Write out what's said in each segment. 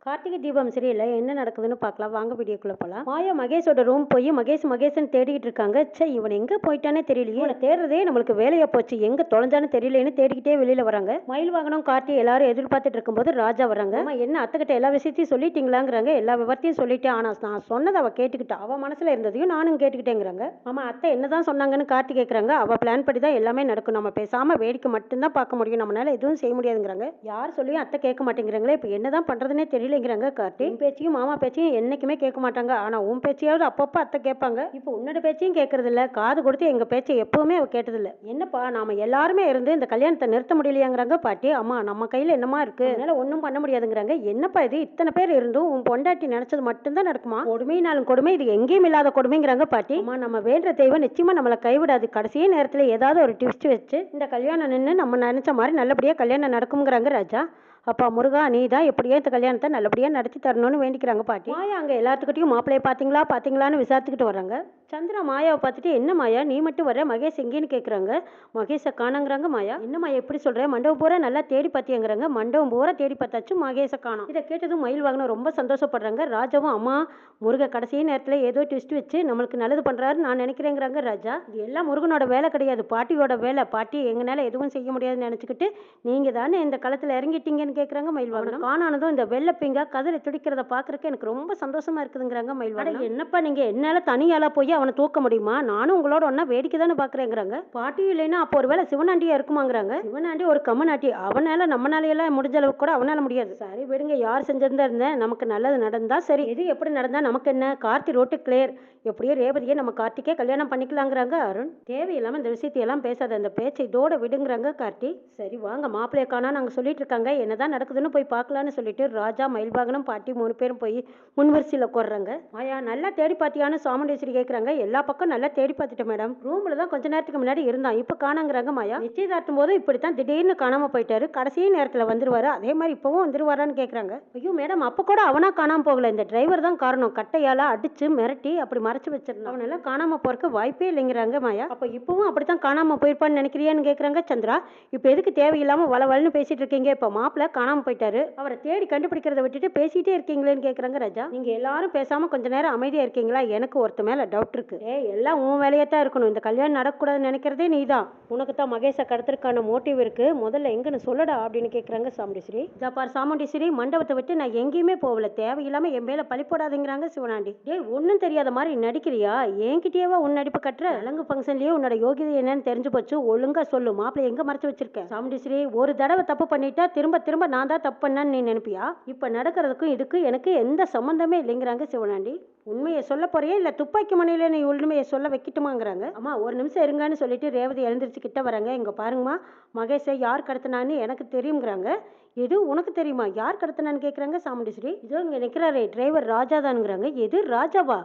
கார்த்திகை தீபம் சரியில்லை, என்ன நடக்குதுன்னு பார்க்கலாம் வாங்க. வீடியோக்குள்ள போலாம். மாயா மகேஷோட ரூம் போய் மகேஷன் தேடிக்கிட்டு இருக்காங்க. சே, இவன் எங்க போயிட்டானே தெரியலையே, இவனை தேடுறதே நம்மளுக்கு வேலையா போச்சு, எங்க தொலைஞ்சானு தெரியலன்னு தேடிக்கிட்டே வெளியில வராங்க. மயில் வாகனம் கார்த்தி எல்லாரும் எதிர்பார்த்துட்டு இருக்கும்போது ராஜா வராங்க. ஆமா, என்ன அத்தைக்கிட்ட எல்லா விஷயத்தையும் சொல்லிட்டீங்களாங்கிறாங்க. எல்லா விவரத்தையும் சொல்லிட்டேன், ஆனா நான் சொன்னதை அவ கேட்டுக்கிட்டா, அவ மனசுல இருந்ததையும் நானும் கேட்டுக்கிட்டேங்கிறாங்க. ஆமா, அத்தை என்னதான் சொன்னாங்கன்னு கார்த்தி கேட்கறாங்க. அவ பிளான் படி தான் எல்லாமே நடக்கும், நம்ம பேசாம வேடிக்கை மட்டும்தான் பார்க்க முடியும், நம்மளால எதுவும் செய்ய முடியாதுங்கிறாங்க. யார் சொல்லியும் அத்தை கேட்க மாட்டேங்கிறாங்களே, இப்ப என்னதான் பண்றதுன்னே தெரியல. கார்த்தி உன் பேச்சையும் மாமா பேச்சையும் என்னைக்குமே கேட்க மாட்டாங்க, ஆனா உன் பேச்சையாவது அப்பப்ப அத்தை கேட்பாங்க. இப்போ உன்னோட பேச்சையும் கேட்கறது இல்ல, காது கொடுத்து எங்க பேச்சை எப்பவுமே அவ கேட்டது இல்ல. என்னப்பா, நாம எல்லாருமே இருந்து இந்த கல்யாணத்தை நிறுத்த முடியலையாங்கிறாங்க பாட்டி. அம்மா, நம்ம கையில என்னமா இருக்கு, அதனால ஒன்னும் பண்ண முடியாதுங்கிறாங்க. என்னப்பா இது, இத்தனை பேர் இருந்தும் உன் பொண்டாட்டி நினைச்சது மட்டும்தான் நடக்குமா? கொடுமைனாலும் கொடுமை, இது எங்கேயும் இல்லாத கொடுமைங்கிறாங்க பாட்டி. அம்மா, நம்ம வேண்ட தெய்வம் நிச்சயமா நம்மளை கைவிடாது. கடைசி நேரத்துல ஏதாவது ஒரு ட்விஸ்ட் வச்சு இந்த கல்யாணம் நின்று நம்ம நினைச்ச மாதிரி நல்லபடியா கல்யாணம் நடக்கும்ங்கிறாங்க ராஜா. அப்பா முருகா, நீ தான் எப்படியோ இந்த கல்யாணத்தை நல்லபடியா நடத்தி தரணும்னு வேண்டிக்கிறாங்க பாட்டி. மாயா அங்க எல்லாத்துக்கிட்டையும் மாப்பிள்ளைய பாத்தீங்களான்னு விசாரிச்சுக்கிட்டு வராங்க. சந்திரா மாயாவை பார்த்துட்டு, என்ன மாயா நீ மட்டும் வர, மகேஷ் எங்கேன்னு கேட்குறாங்க. மகேஷை காணங்கிறாங்க. மாயா, என்ன மாயா எப்படி சொல்ற, மண்டபம் பூரா நல்லா தேடி பார்த்தியாங்கிறாங்க. மண்டபம் பூரா தேடி பார்த்தாச்சு, மகேஷை காணோம். இதை கேட்டதும் மயில் வாகனம் ரொம்ப சந்தோஷப்படுறாங்க. ராஜாவும், அம்மா முருக கடைசி நேரத்தில் ஏதோ ட்விஸ்ட் வச்சு நம்மளுக்கு நல்லது பண்றாரு நான் நினைக்கிறேங்கிறாங்க. ராஜா, இது எல்லாம் முருகனோட வேலை கிடையாது, பாட்டியோட வேலை. பாட்டி எங்கனால எதுவும் செய்ய முடியாதுன்னு நினைச்சுக்கிட்டு நீங்க தானே இந்த களத்துல இறங்கிட்டீங்கன்னு கேட்குறாங்க மயில் வாகனம். காணானதும் இந்த வெள்ளப்பிங்கா கதிரை துடிக்கிறத பாக்குறதுக்கு எனக்கு ரொம்ப சந்தோஷமா இருக்குதுங்கிறாங்க மயில் வாகனம். என்னப்பா நீங்க என்னால தனியால போய் அவனை தூக்க முடியுமா, நானும் உங்களோட ஒன்னா வேடிக்கை தானே பாக்குறேங்கிறாங்க. பாட்டியும் இல்லைன்னா அப்போ ஒரு வேலை சிவனாண்டியா இருக்குமாங்கிறாங்க. சிவனாண்டி ஒரு கம்மநாட்டி, அவனால நம்மளால எல்லாம் முடிஞ்ச அளவுக்கு கூட அவனால முடியாது. சரி விடுங்க, யார் செஞ்சிருந்தா இருந்தேன், நமக்கு நல்லது நடந்தா சரி, எது எப்படி நடந்தா நமக்கு என்ன. கார்த்தி ரோட்டு கிளியர், எப்படியோ ரேவதியை நம்ம கார்த்திகே கல்யாணம் பண்ணிக்கலாங்கிறாங்க அருண். தேவையில்லாம இந்த விஷயத்தையெல்லாம் பேசாத, அந்த பேச்சை இதோட விடுங்கிறாங்க கார்த்தி. சரி வாங்க, மாப்பிள்ளைய காணா நாங்க சொல்லிட்டு இருக்காங்க, என்னதான் நடக்குதுன்னு போய் பார்க்கலான்னு சொல்லிட்டு ராஜா மயில்வாகனம் பாட்டி 3 பேரும் போய் முன்வரிசையில் உட்கார்றாங்க. மாயா, நல்லா தேடி பார்த்தியான்னு சாமுண்டேஸ்வரி கேட்குறாங்க. எல்லா பக்கம் நல்லா தேடி பார்த்துட்டேன் மேடம், ரூம்ல தான் கொஞ்ச நேரத்துக்கு முன்னாடி இருந்தான், இப்போ காணாங்கிறாங்க. மாயா, நிச்சயதார்த்தும் போது இப்படித்தான் திடீர்னு காணாம போயிட்டாரு, கடைசி நேரத்தில் வந்துருவாரு, அதே மாதிரி இப்பவும் வந்துருவாரான்னு கேட்குறாங்க. ஐயோ மேடம், அப்போ கூட அவனா காணாம போகல, இந்த டிரைவர் தான் காரணம், கட்டையால அடிச்சு மிரட்டி அப்படி மறைச்சு வச்சிருந்தான், அவனெல்லாம் காணாம போறதுக்கு வாய்ப்பே இல்லைங்கிறாங்க. மாயா, அப்போ இப்பவும் அப்படித்தான் காணாம போயிருப்பான்னு நினைக்கிறியான்னு கேட்குறாங்க. சந்திரா, இப்போ எதுக்கு தேவையில்லாம வளவல்னு பேசிட்டு இருக்கீங்க, இப்போ மாப்பிள்ள காணாம போயிட்டாரு, அவரை தேடி கண்டுபிடிக்கிறத விட்டுட்டு பேசிட்டே இருக்கீங்களேன்னு கேட்குறாங்க. ராஜா, நீங்க எல்லாரும் பேசாம கொஞ்ச நேரம் அமைதியா இருக்கீங்களா, எனக்கு ஒருத்த மேல டவுட் இருக்கு. எல்லாம் உன் வேலையா தான் இருக்கணும், இந்த கல்யாணம் நடக்கூடாதுன்னு நினைக்கிறதே நீதான், உனக்கு தான் மகேஷை கடத்திற்கான மோட்டிவ் இருக்கு, முதல்ல எங்கன்னு சொல்லடா அப்படின்னு கேட்குறாங்க சாமுண்டீஸ்வரி. ஜப்பார் சாமுண்டீஸ்வரி, மண்டபத்தை விட்டு நான் எங்கேயுமே போகல, தேவையில்லாம என் மேல பழி போடாதீங்கிறாங்க சிவனாண்டி. ஒன்னும் தெரியாத மாதிரி நடிக்கிறியா, என்கிட்டயேவா உன் நடிப்பு கட்டுற, அலங்கு ஃபங்க்ஷன்லயே உன்னோட யோகிதை என்னன்னு தெரிஞ்சு போச்சு, ஒழுங்கா சொல்லு, மாப்பிள்ளை எங்க மறைச்சு வச்சிருக்க. சாமுண்டீஸ்வரி, ஒரு தடவை தப்பு பண்ணிட்டா திரும்ப திரும்ப நான் தான் தப்பு பண்ணான்னு நீ நினைப்பியா, இப்ப நடக்கிறதுக்கும் இதுக்கு எனக்கு எந்த சம்பந்தமே இல்லைங்கிறாங்க சிவனாண்டி. உண்மையை சொல்ல போறியா இல்ல துப்பாக்கி மணியில நீ உண்மையை சொல்ல வைக்கட்டுமாங்கிறாங்க. அம்மா ஒரு நிமிஷம் இருங்கன்னு சொல்லிட்டு ரேவதி எழுந்திரிச்சு கிட்ட வராங்க. இங்க பாருங்கம்மா, மகேஷை யார் கடத்தினான்னு எனக்கு தெரியுங்கிறாங்க. எது உனக்கு தெரியுமா, யார் கடத்தினான்னு கேட்குறாங்க சாமுண்டீஸ்வரி. இதோ இங்க நிற்கிறாரே டிரைவர் ராஜா தானுங்கிறாங்க. எது ராஜாவா,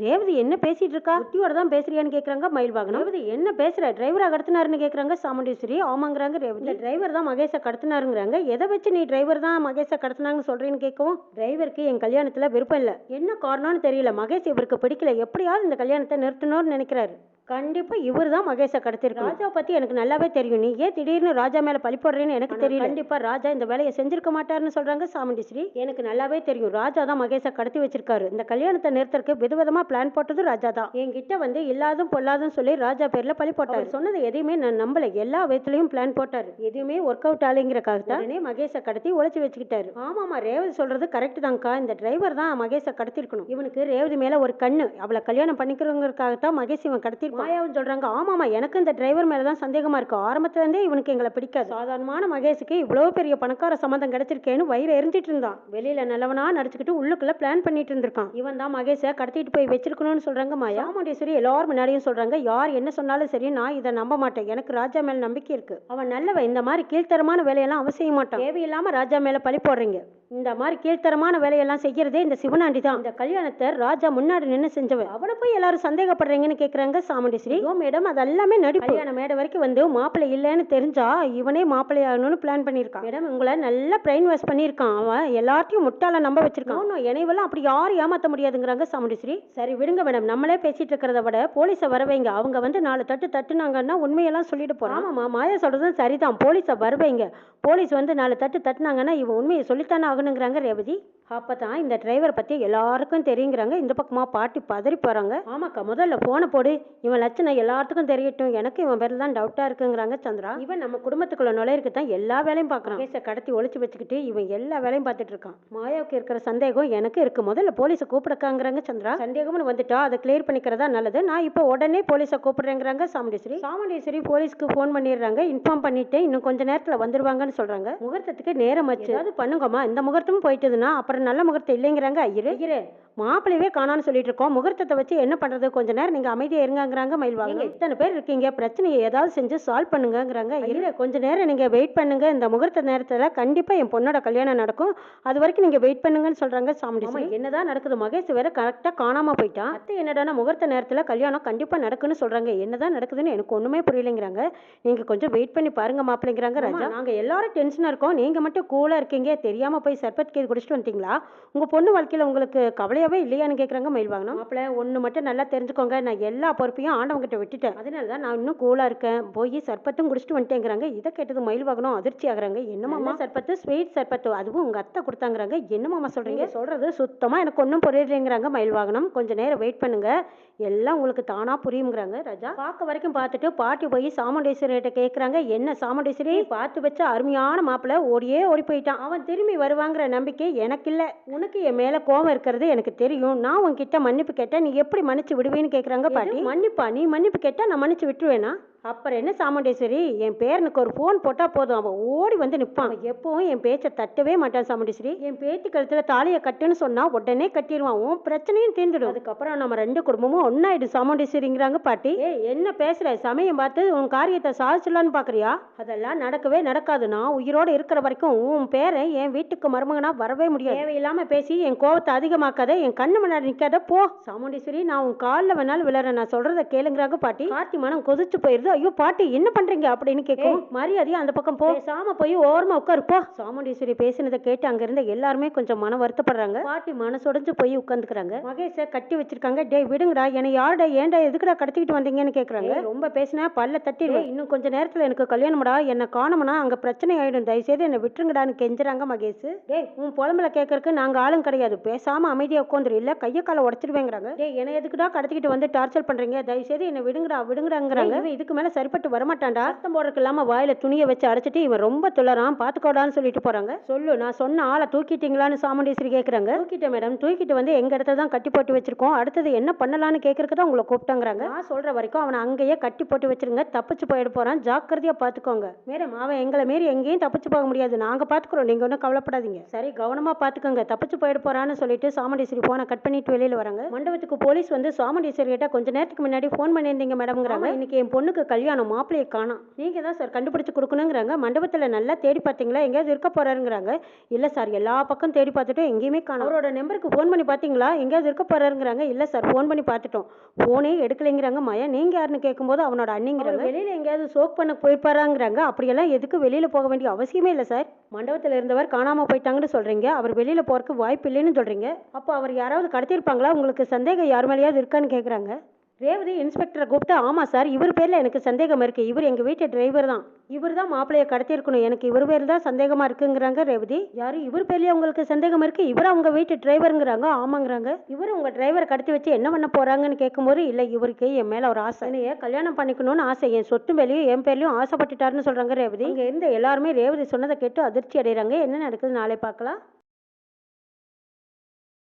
ரேவதி என்ன பேசிட்டு இருக்கா, குட்டியோட தான் பேசுறியான்னு கேட்குறாங்க மயில் வாகனம். ரேவதி என்ன பேசுற, டிரைவரா கடத்தினாருன்னு கேட்குறாங்க சாமுண்டீஸ்வரி. ஆமாங்கிறாங்க ரேவதி. டிரைவர் தான் மகேஷை கடத்தினாருங்கிறாங்க. எதை வச்சு நீ டிரைவர் தான் மகேஷை கடத்தினாங்கன்னு சொல்றேன்னு கேட்கவும், டிரைவருக்கு என் கல்யாணத்துல விருப்பம் இல்லை, என்ன காரணம்னு தெரியல, மகேஷ் இவருக்கு பிடிக்கல, எப்படியாவது இந்த கல்யாணத்தை நிறுத்தணும்னு நினைக்கிறாரு. கண்டிப்பா இவர் தான் மகேஷை கடத்திருக்கு. ராஜா பத்தி எனக்கு நல்லாவே தெரியும், நீ ஏன் திடீர்னு ராஜா மேல பழி போடுறேன்னு எனக்கு தெரியல. கண்டிப்பா ராஜா இந்த வேலையை செஞ்சிருக்க மாட்டாருன்னு சொல்றாங்க சாமுண்டீஸ்வரி. எனக்கு நல்லாவே தெரியும், ராஜா தான் மகேஷை கடத்தி வச்சிருக்காரு, இந்த கல்யாணத்தை நிறுத்தறதுக்கு விதவிதமா பிளான் போட்டது ராஜா தான். என்கிட்ட வந்து இல்லாதும் பொல்லாதும் சொல்லி ராஜா பேர்ல பழி போட்டாரு, சொன்னது எதையுமே நான் நம்பல, எல்லா விதத்திலையும் பிளான் போட்டாரு, எதுவுமே ஒர்க் அவுட் ஆலைங்கிறக்காக தான் மகேஷை கடத்தி உழைச்சி வச்சுக்கிட்டாரு. ஆமாமா, ரேவதி சொல்றது கரெக்ட் தான்க்கா, இந்த டிரைவர் தான் மகேஷை கடத்திருக்கணும், இவனுக்கு ரேவதி மேல ஒரு கண்ணு, அவளை கல்யாணம் பண்ணிக்கிறவங்களுக்காகத்தான் மகேஷ் இவன் கடத்தி. மாயாவும் சொல்றாங்க, ஆமாமா எனக்கு இந்த டிரைவர் மேலதான் சந்தேகமா இருக்கு, ஆரம்பத்துல இருந்தே இவனுக்கு எங்களை பிடிக்காது, சாதாரணமான மகேஷுக்கு இவ்வளவு பெரிய பணக்கார சம்பந்தம் கிடைச்சிருக்கேன்னு வயிறு எரிஞ்சிட்டு இருந்தான், வெளியில நல்லவனா நடிச்சுக்கிட்டு உள்ளுக்குள்ள பிளான் பண்ணிட்டு இருந்திருக்கான், இவன் தான் மகேஷை கடத்திட்டு போய் வச்சிருக்கணும்னு சொல்றாங்க மாயா. சாமுண்டீஸ்வரி எல்லாரும் முன்னாடியும் சொல்றாங்க, யார் என்ன சொன்னாலும் சரி நான் இதை நம்ப மாட்டேன், எனக்கு ராஜா மேல நம்பிக்கை இருக்கு, அவன் நல்லவன், இந்த மாதிரி கீழ்த்தரமான வேலையெல்லாம் அவன் செய்ய மாட்டான், தேவையில்லாம ராஜா மேல பழி போடுறீங்க, இந்த மாதிரி கீழ்த்தரமான வேலையெல்லாம் செய்யறதே இந்த சிவனாண்டி தான், இந்த கல்யாணத்தை ராஜா முன்னாடி நின்று செஞ்சவன், அவனை போய் எல்லாரும் சந்தேகப்படுறீங்கன்னு கேட்கறாங்க சாமுண்டீஸ்வரி. மேடம் அது எல்லாமே நடிப்பு, கல்யாண மேடை வரைக்கும் வந்து மாப்பிள்ளை இல்லைன்னு தெரிஞ்சா இவனே மாப்பிள்ளை ஆகணும்னு பிளான் பண்ணிருக்கான். மேடம் உங்களை நல்லா பிரெயின் வாஷ் பண்ணிருக்கான், அவன் எல்லாத்தையும் முட்டாள நம்ப வச்சிருக்கான், என்னைவெல்லாம் அப்படி யாரும் ஏமாத்த முடியாதுங்கிறாங்க சாமுண்டீஸ்வரி. சரி விடுங்க மேடம், நம்மளே பேசிட்டு இருக்கிறத விட போலீஸை வரவைங்க, அவங்க வந்து 4 தட்டு தட்டுனாங்கன்னா உண்மையெல்லாம் சொல்லிட்டு போறான். ஆமாமா, மாயா சொல்றதும் சரிதான், போலீஸை வரவைங்க, போலீஸ் வந்து 4 தட்டு தட்டுனாங்கன்னா இவன் உண்மையை சொல்லித்தானே ஆகணுங்கிறாங்க ரேவதி. அப்பதான் இந்த டிரைவர் பத்தி எல்லாருக்கும் தெரியுங்கிறாங்க. இந்த பக்கமா பாட்டி பதறி போறாங்க. ஆமாக்கா, முதல்ல போனை போடு, இவன் லட்சணம் எல்லாத்துக்கும் தெரியட்டும், எனக்கு இவன் பேர்ல தான் டவுட்டா இருக்குங்கிறாங்க சந்திரா. இவன் நம்ம குடும்பத்துக்குள்ள நுழையிருக்கு தான் எல்லா வேலையும் பார்க்கறான். கேஸை கடத்தி ஒளிச்சு வச்சுக்கிட்டு இவன் எல்லா வேலையும் பார்த்துட்டு இருக்கான். மாயாவுக்கு இருக்கிற சந்தேகம் எனக்கு இருக்கு, முதல்ல போலீஸை கூப்பிடக்காங்கிறாங்க சந்திரா. சந்தேகம்னு வந்துட்டா அதை கிளியர் பண்ணிக்கிறதா நல்லது, நான் இப்போ உடனே போலீஸை கூப்பிடுறேங்கிறாங்க சாமுண்டீஸ்வரி போலீஸ்க்கு போன் பண்ணிடுறாங்க. இன்ஃபார்ம் பண்ணிட்டு இன்னும் கொஞ்ச நேரத்துல வந்துருவாங்கன்னு சொல்றாங்க. முகூர்த்தத்துக்கு நேரம் ஆச்சு, அது பண்ணுங்கம்மா, இந்த முகூர்த்தமும் போயிட்டுதுன்னா அப்புறம் நல்ல முகூர்த்தம் இல்லைங்கிறாங்க. ஐயரே மாப்பிளையவே காணான்னு சொல்லிட்டு இருக்கோம், முகூர்த்தத்தை வச்சு என்ன பண்றது, கொஞ்ச நேரம் நீங்க அமைதியா இருங்கிறாங்க மயில்வாங்க. இத்தனை பேர் இருக்கீங்க, பிரச்சனையை ஏதாவது செஞ்சு சால்வ் பண்ணுங்கிறாங்க. ஐயரே கொஞ்ச நேரம் நீங்க வெயிட் பண்ணுங்க, இந்த முகூர்த்த நேரத்துல கண்டிப்பா என் பொண்ணோட கல்யாணம் நடக்கும், அது வரைக்கும் நீங்க வெயிட் பண்ணுங்கன்னு சொல்றாங்க சாமுண்டீஸ்வரி. என்னதான் நடக்குது, மகேஷ் வேற கரெக்டா காணாம போயிட்டான். அத்தை என்னடானா முகூர்த்த நேரத்துல கல்யாணம் கண்டிப்பா நடக்குன்னு சொல்றாங்க, என்னதான் நடக்குதுன்னு எனக்கு ஒண்ணுமே புரியலைங்கிறாங்க. நீங்க கொஞ்சம் வெயிட் பண்ணி பாருங்க மாப்பிள்ளைங்கிறாங்க ராஜா. நாங்க எல்லாரும் டென்ஷனா இருக்கோம், நீங்க மட்டும் கூலா இருக்கீங்க, தெரியாம போய் சர்பத் கேது குடிச்சிட்டு வந்துட்டீங்களா, உங்க பொண்ணு வாழ்க்கையில உங்களுக்கு கவலையாவே இல்லையான்னு கேக்குறாங்க மயில்வாங்கணும். மாப்பிள்ள ஒண்ணு மட்டும் நல்லா தெரிஞ்சுக்கோங்க, நான் எல்லா பொறுப்பையும் ஆண்டவங்கிட்ட விட்டுட்டேன், அதனாலதான் நான் இன்னும் கூலா இருக்கேன், போய் சர்பத்தும் குடிச்சிட்டு வந்துட்டேங்கிறாங்க. இதை கேட்டது மயில்வாகனும் அதிர்ச்சி ஆகுறாங்க. என்னமாமா சர்பத்து, ஸ்வீட் சர்பத்து, அதுவும் உங்க அத்தை கொடுத்தாங்கிறாங்க, என்னமாமா சொல்றீங்க, சொல்றது சுத்தமா எனக்கு ஒன்றும் புரியலைங்கிறாங்க மயில்வாகனம். கொஞ்ச நேரம் வெயிட் பண்ணுங்க, எல்லாம் உங்களுக்கு தானா புரியுங்கிறாங்க ராஜா. பார்க்க வரைக்கும் பார்த்துட்டு பாட்டி போய் சாமுண்டீஸ்வரிட்ட கேட்குறாங்க, என்ன சாமுண்டீஸ்வரி, பார்த்து வச்ச அருமையான மாப்பிள்ள ஓடியே ஓடி போயிட்டான், அவன் திரும்பி வருவாங்கிற நம்பிக்கை எனக்கு இல்லை, உனக்கு என் மேல கோவம் இருக்கிறது எனக்கு தெரியும், நான் உன்கிட்ட மன்னிப்பு கேட்டேன், நீ எப்படி மன்னிச்சு விடுவேன்னு கேட்குறாங்க பாட்டி. மன்னிப்பா, நீ மன்னிப்பு கேட்டா நான் மன்னிச்சு விட்டுருவேனா, அப்புறம் என்ன சாமுண்டீஸ்வரி, என் பேரனுக்கு ஒரு ஃபோன் போட்டா போதும், அவன் ஓடி வந்து நிற்பான், எப்பவும் என் பேச்சை தட்டவே மாட்டான் சாமுண்டீஸ்வரி, என் பேத்தி கழுத்துல தாலியை கட்டுன்னு சொன்னா உடனே கட்டிடுவான், உன் பிரச்சனையும் தீர்ந்துடும், அதுக்கப்புறம் நம்ம ரெண்டு குடும்பமும் ஒன்னாயிடு சாமுண்டீஸ்வரிங்கிறாங்க பாட்டி. என்ன பேசுற, சமயம் பார்த்து உன் காரியத்தை சாதிச்சிடலான்னு பாக்குறியா, அதெல்லாம் நடக்கவே நடக்காது, நான் உயிரோட இருக்கிற வரைக்கும் உன் பேரை என் வீட்டுக்கு மருமகனா வரவே முடியாது, தேவையில்லாம பேசி என் கோவத்தை அதிகமாக்காத, என் கண்ணு முன்னாடி நிக்காத போ சாமுண்டீஸ்வரி, நான் உன் காலில் வேணாலும் விழறேன், நான் சொல்றதை கேளுங்கிறாங்க பாட்டி. கார்த்தி மனம் கொதிச்சு போயிருது, ஐயோ பாட்டி என்ன பண்றீங்க அப்படின்னு கேட்கும். மரியாதையா அந்த பக்கம் போ, பேசாம போய் ஓரமா உட்காரு போ. சாமுண்டீஸ்வரி பேசினதை கேட்டு அங்க இருந்த எல்லாருமே கொஞ்சம் மன வருத்தப்படுறாங்க. பாட்டி மனசொடைஞ்சு போய் உட்காந்துக்கிறாங்க. மகேஷை கட்டி வச்சிருக்காங்க. டே விடுங்கடா, என்னை யாருடா ஏன்டா எதுக்குடா கடத்திக்கிட்டு வந்தீங்கன்னு கேக்குறாங்க. ரொம்ப பேசினா பல்ல தட்டிடுவேன், இன்னும் கொஞ்ச நேரத்துல எனக்கு கல்யாணம்டா, என்ன காணோம்னா அங்க பிரச்சனை ஆயிடும், தயவுசெய்து என்னை விட்டுருங்கடான்னு கெஞ்சுறாங்க மகேஷ். டே உன் புலம்பல கேட்கறதுக்கு நாங்க ஆளும் கிடையாது, பேசாம அமைதியா உட்காந்துரு, இல்ல கைய காலை உடச்சிடுவேங்கிறாங்க. டே என்ன எதுக்குடா கடத்திக்கிட்டு வந்து டார்ச்சர் பண்றீங்க, தயவுசெய்து என்னை விடுங்கடா விடுங்கடாங்கிறாங்க. இதுக்கு மேல சரிப்பட்டு வரமாட்டான்டா, அர்த்தம் போடுறதுக்கு இல்லாம வாயில துணியை வச்சு அடைச்சிட்டு இவன் ரொம்ப துளறான், பாத்துக்கோடான்னு சொல்லிட்டு போறாங்க. சொல்லு, நான் சொன்ன ஆளை தூக்கிட்டீங்களான்னு சாமுண்டீஸ்வரி கேக்குறாங்க. தூக்கிட்டேன் மேடம், தூக்கிட்டு வந்து எங்க இடத்துல தான் கட்டி போட்டு வச்சிருக்கோம், அடுத்தது என்ன பண்ணலான்னு கேட்கறதுக்கு தான் உங்களை கூப்பிட்டாங்கிறாங்க. நான் சொல்ற வரைக்கும் அவனை அங்கேயே கட்டி போட்டு வச்சிருங்க, தப்பிச்சு போயிட போறான், ஜாக்கிரதையா பாத்துக்கோங்க. மேடம் அவன் எங்களை மீறி எங்கேயும் தப்பிச்சு போக முடியாது, நாங்க பாத்துக்கிறோம், நீங்க ஒன்றும் கவலைப்படாதீங்க. சரி கவனமா பாத்துக்கோங்க, தப்பிச்சு போயிட போறான்னு சொல்லிட்டு சாமுண்டீஸ்வரி போனை கட் பண்ணிட்டு வெளியில வராங்க. மண்டபத்துக்கு போலீஸ் வந்து சாமுண்டீஸ்வரி கிட்ட கொஞ்ச நேரத்துக்கு முன்னாடி போன் பண்ணியிருந்தீங்க மேடம்ங்கிறாங்க. இன்னைக்கு என் பொண்ணுக்கு கல்யாணம், மாப்பிள்ளையை காணோம், நீங்க தான் சார் கண்டுபிடிச்சு கொடுக்கணுங்கிறாங்க. மண்டபத்துல நல்லா தேடி பார்த்தீங்களா, எங்கேயாவது இருக்க போறாருங்கிறாங்க. இல்ல சார், எல்லா பக்கம் தேடி பார்த்துட்டு எங்கேயுமே காணோம். அவரோட நம்பருக்கு ஃபோன் பண்ணி பார்த்தீங்களா, எங்கேயாவது இருக்க போறாருங்கிறாங்க. இல்ல சார், ஃபோன் பண்ணி பார்த்துட்டோம், ஃபோனே எடுக்கலைங்கிறாங்க. மயா நீங்க யாருன்னு கேட்கும்போது அவனோட அண்ணிங்கிறாங்க. வெளியில எங்கேயாவது சோக் பண்ண போயிருப்பாராங்கிறாங்க. அப்படியெல்லாம் எதுக்கு வெளியில போக வேண்டிய அவசியமே இல்லை சார், மண்டபத்தில் இருந்தவர் காணாம போயிட்டாங்கன்னு சொல்றீங்க, அவர் வெளியில போறதுக்கு வாய்ப்பு இல்லைன்னு சொல்றீங்க, அப்போ அவர் யாராவது கடத்திருப்பாங்களா, உங்களுக்கு சந்தேகம் யார் மேலேயாவது இருக்கான்னு கேட்குறாங்க. ரேவதி இன்ஸ்பெக்டரை கூப்பிட்டு, ஆமா சார், இவர் பேர்ல எனக்கு சந்தேகம் இருக்கு, இவர் எங்க வீட்டு டிரைவர் தான், இவர் தான் மாப்பிள்ளைய கடத்திருக்கணும், எனக்கு இவர் பேர் தான் சந்தேகமா இருக்குங்கிறாங்க ரேவதி. யாரு, இவர் பேர்லயே உங்களுக்கு சந்தேகம் இருக்கு, இவரா உங்க வீட்டு டிரைவருங்கிறாங்க. ஆமாங்கிறாங்க. இவர் உங்க டிரைவரை கடத்தி வச்சு என்ன பண்ண போறாங்கன்னு கேட்கும்போது, இல்ல இவருக்கு என் மேல ஒரு ஆசை, என்னைய கல்யாணம் பண்ணிக்கணும்னு ஆசை, என் சொத்து மேலேயும் என் பேர்லயும் ஆசைப்பட்டுட்டாருன்னு சொல்றாங்க ரேவதி. இங்க இருந்த எல்லாருமே ரேவதி சொன்னதை கேட்டு அதிர்ச்சி அடைகிறாங்க. என்ன நடக்குது நாளை பார்க்கலாம்.